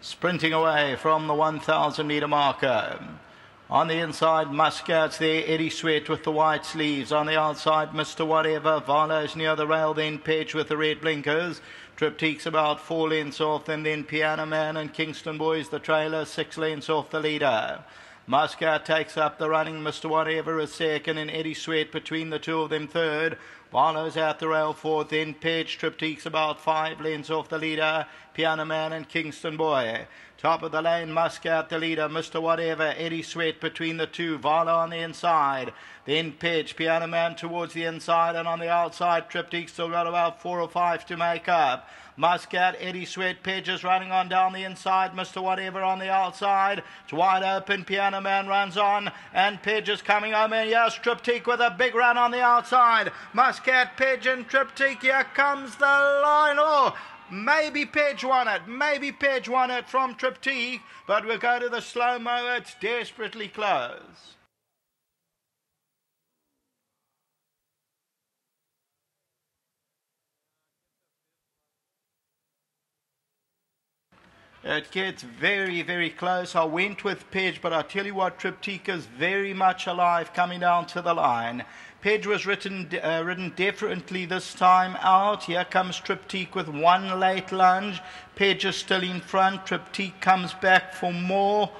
sprinting away from the 1,000 metre marker. On the inside, Muscat's there, Eddie Sweat with the white sleeves. On the outside, Mr. Whatever. Varlo's near the rail, then PEJ with the red blinkers. Triptych's about 4 lengths off, and then Piano Man and Kingston Boys, the trailer, 6 lengths off the leader. Muscat takes up the running, Mr. Whatever is second, and Eddie Sweat between the two of them third. Barlow's out the rail fourth, then PEJ. Triptych's about 5 lengths off the leader, Piano Man and Kingston Boy. Top of the lane, Muscat the leader, Mr. Whatever, Eddie Sweat between the two, Varlo on the inside. Then PEJ, Piano Man towards the inside, and on the outside, Triptych still got about 4 or 5 to make up. Muscat, Eddie Sweat, PEJ is running on down the inside, Mr. Whatever on the outside. It's wide open, Piano Man runs on, and PEJ is coming home, and yes, Triptych with a big run on the outside. Muscat, PEJ and Triptych, here comes the line. Oh, maybe PEJ won it from Triptych, but we'll go to the slow-mo, it's desperately close. It gets very, very close. I went with PEJ, but I tell you what, Triptych is very much alive coming down to the line. PEJ was ridden differently this time out. Here comes Triptych with one late lunge. PEJ is still in front. Triptych comes back for more.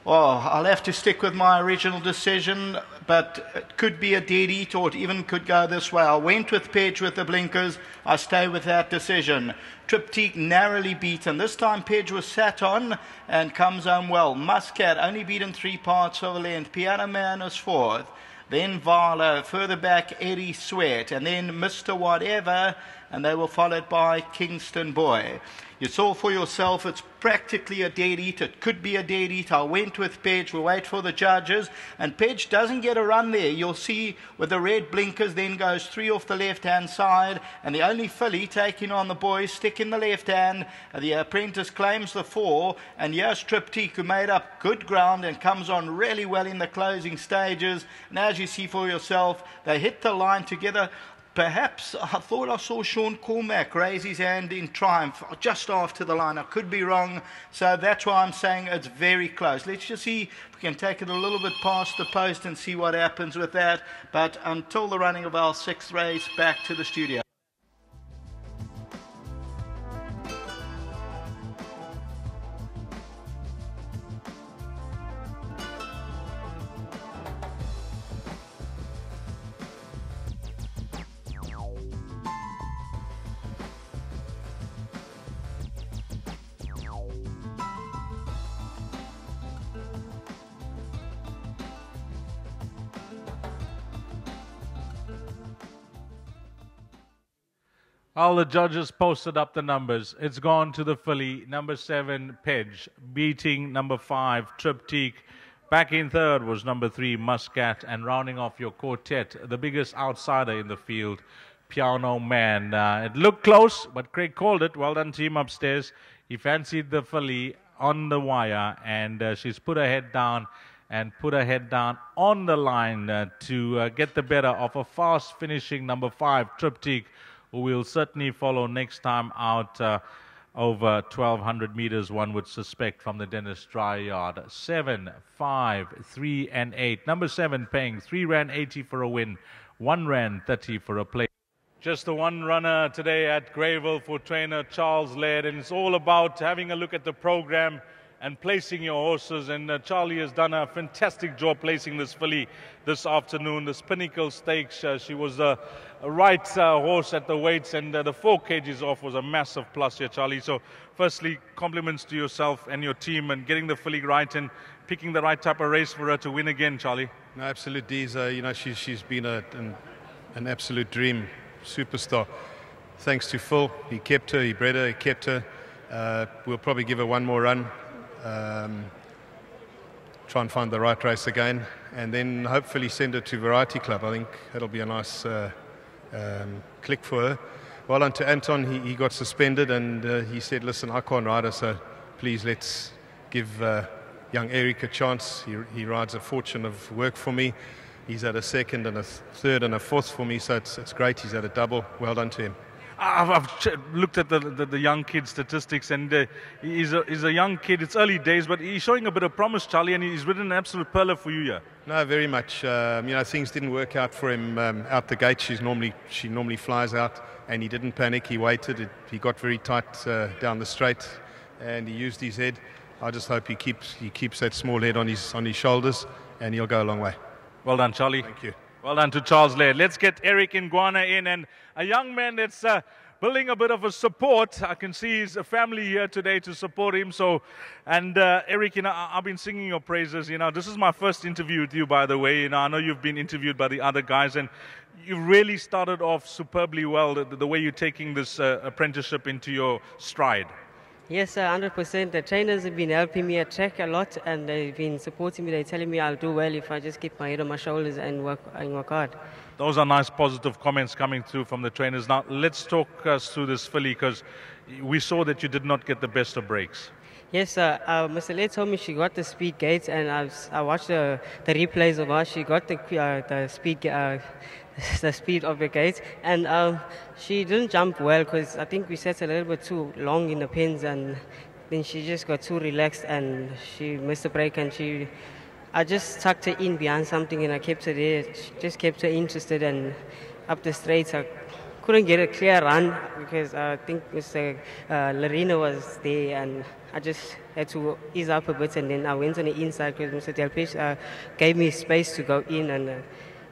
Oh, I'll have to stick with my original decision, but it could be a dead eat, or it even could go this way. I went with PEJ with the blinkers. I stay with that decision. Triptych narrowly beaten. This time PEJ was sat on and comes home well. Muscat only beaten 3 parts of a length. Piano Man is fourth. Then Varlo, further back Eddie Sweat, and then Mr. Whatever, and they were followed by Kingston Boy. You saw for yourself, it's practically a dead eat. It could be a dead eat. I went with PEJ. We'll wait for the judges. And PEJ doesn't get a run there. You'll see with the red blinkers, then goes 3 off the left-hand side. And the only filly taking on the boys, stick in the left hand. The apprentice claims the 4. And here's Triptych, who made up good ground and comes on really well in the closing stages. And as you see for yourself, they hit the line together. Perhaps I thought I saw Sean Cormack raise his hand in triumph just after the line. I could be wrong, so that's why I'm saying it's very close. Let's just see if we can take it a little bit past the post and see what happens with that. But until the running of our 6th race, back to the studio. All the judges posted up the numbers. It's gone to the filly, number 7, PEJ, beating number 5, Triptych. Back in third was number 3, Muscat, and rounding off your quartet, the biggest outsider in the field, Piano Man. It looked close, but Craig called it. Well done to him upstairs. He fancied the filly on the wire, and she's put her head down and put her head down on the line to get the better of a fast-finishing number 5, Triptych, who will certainly follow next time out over 1,200 meters, one would suspect, from the Dennis Dry Yard. 7, 5, 3, and 8. Number 7 paying 3 Rand 80 for a win, 1 Rand 30 for a play. Just the one runner today at Greyville for trainer Charles Laird, and it's all about having a look at the program and placing your horses, and Charlie has done a fantastic job placing this filly this afternoon. This Pinnacle Stakes, she was a right horse at the weights, and the 4 kgs off was a massive plus here, Charlie. So firstly, compliments to yourself and your team and getting the filly right and picking the right type of race for her to win again, Charlie. No, absolutely. You know, she's been an absolute dream, superstar. Thanks to Phil, he kept her, he bred her, he kept her. We'll probably give her one more run. Try and find the right race again, and then hopefully send her to Variety Club. I think that'll be a nice click for her. Well done to Anton. He got suspended, and he said, listen, I can't ride her, so please let's give young Eric a chance. He rides a fortune of work for me. He's at a 2nd and a 3rd and a 4th for me, so it's great. He's at a double. Well done to him. I've looked at the young kid statistics, and he's a young kid. It's early days, but he's showing a bit of promise, Charlie, and he's ridden an absolute pearler for you here. No, very much. Things didn't work out for him out the gate. She normally flies out, and he didn't panic. He waited. He got very tight down the straight, and he used his head. I just hope he keeps that small head on his shoulders, and he'll go a long way. Well done, Charlie. Thank you. Well done to Charles Laird. Let's get Eric Ngwana in, and a young man that's building a bit of a support. I can see his family here today to support him. Eric, I've been singing your praises. This is my first interview with you, by the way. I know you've been interviewed by the other guys, and you really started off superbly well. The way you're taking this apprenticeship into your stride. Yes, 100%. The trainers have been helping me at track a lot, and they've been supporting me. They're telling me I'll do well if I just keep my head on my shoulders and work hard. Those are nice positive comments coming through from the trainers. Now, let's talk us through this filly, because we saw that you did not get the best of breaks. Yes, Mr. Laird told me she got the speed gates, and I watched the replays of her. She got the speed of the gates, and she didn't jump well because I think we set a little bit too long in the pins, and then she just got too relaxed and she missed the break, and I just tucked her in behind something and I kept her there. Just kept her interested, and up the straights I couldn't get a clear run because I think Mr. Larina was there, and I just had to ease up a bit, and then I went on the inside because Mr. Delpech gave me space to go in, and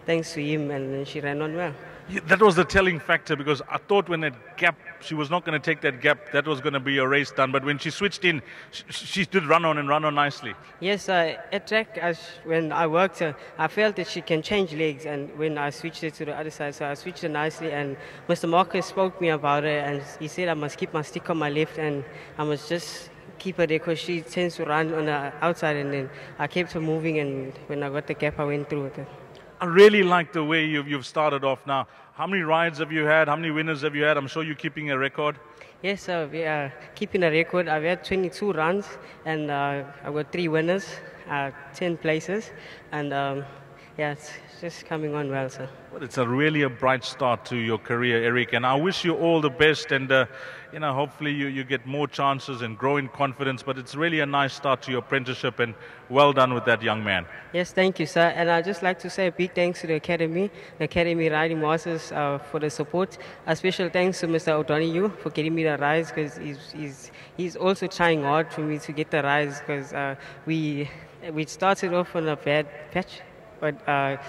thanks to him, and then she ran on well. Yeah, that was the telling factor, because I thought when that gap, she was not going to take that gap, that was going to be a race done. But when she switched in, she did run on nicely. Yes, at track, when I worked her, I felt that she can change legs, and when I switched it to the other side, so I switched her nicely, and Mr. Marcus spoke to me about her, and he said I must keep my stick on my left, and I must just keep her there because she tends to run on the outside, and then I kept her moving, and when I got the gap, I went through with her. I really like the way you've started off now. How many rides have you had? How many winners have you had? I'm sure you're keeping a record. Yes, we are keeping a record. I've had 22 runs, and I've got 3 winners, 10 places, and it's just coming on well, sir. Well, it's really a bright start to your career, Eric, and I wish you all the best, and hopefully you get more chances and grow in confidence, but it's really a nice start to your apprenticeship, and well done with that young man. Yes, thank you, sir, and I'd just like to say a big thanks to the Academy Riding Masters for the support. A special thanks to Mr. O'Donoghue for getting me the rides, because he's also trying hard for me to get the rides, because we started off on a bad patch, but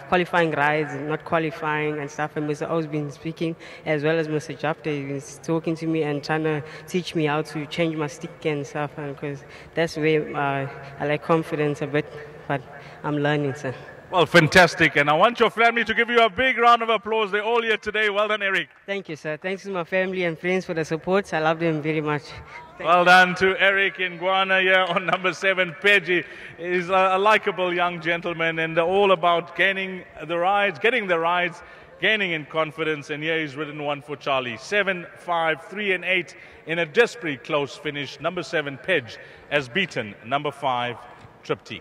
qualifying rides and not qualifying and stuff, and Mr. O's been speaking, as well as Mr. Japte. He's talking to me and trying to teach me how to change my stick and stuff, because that's where I lack confidence a bit, but I'm learning, sir. Well, fantastic, and I want your family to give you a big round of applause. They're all here today. Well done, Eric. Thank you, sir. Thanks to my family and friends for the support. I love them very much. Well done to Eric Ngwana here on number 7. PEJ is a likable young gentleman, and all about getting the rides, gaining in confidence, and here he's ridden one for Charlie. 7, 5, 3 and 8 in a desperately close finish. Number 7, PEJ, has beaten number 5, Triptyque.